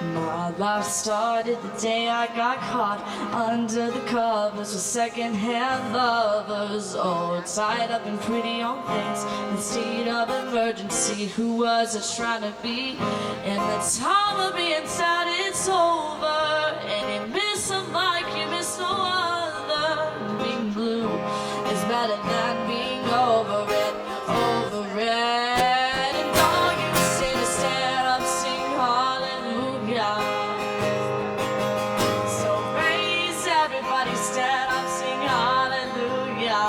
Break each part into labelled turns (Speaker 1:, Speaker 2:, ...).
Speaker 1: My life started the day I got caught under the covers with secondhand lovers, all tied up in pretty old things in state of emergency. Who was I trying to be? And the time of being sad, it's over, and you miss them like you miss no other. Being blue is better than being over it, over it. Everybody stand up, sing hallelujah.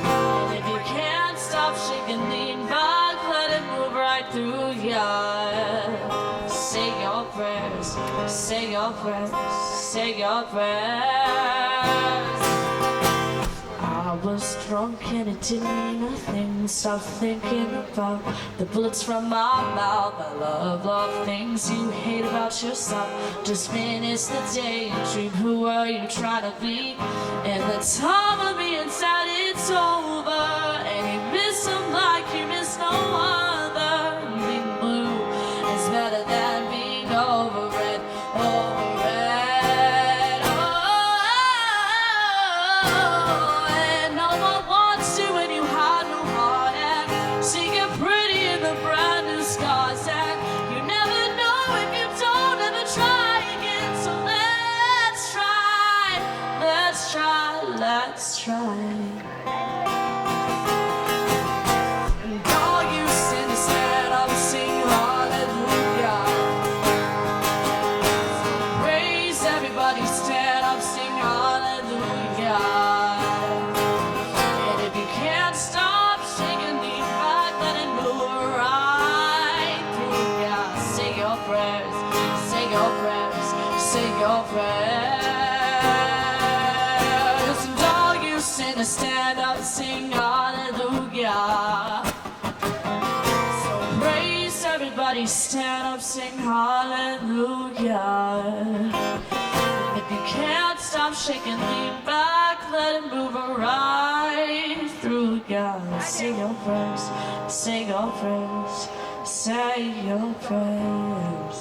Speaker 1: And if you can't stop shaking, lean back, let it move right through ya. Say your prayers, say your prayers, say your prayers. I was drunk and it didn't mean nothing. Stop thinking about the bullets from my mouth. I love things you hate about yourself. Just finish the daydream. Who are you trying to be? And the time of being sad, it's over, and you miss them like you miss no other. Being blue is better than being over it, over it. Let's try. And all you sinners stand up, sing hallelujah. Praise everybody, stand up, sing hallelujah. And if you can't stop shaking, lean back, let it move right through ya. Say your prayers, say your prayers, say your prayers. Sinners stand up, sing hallelujah. So praise everybody, stand up, sing hallelujah. If you can't stop shaking, lean back, let it move right through ya. Say your prayers, say your prayers, say your prayers.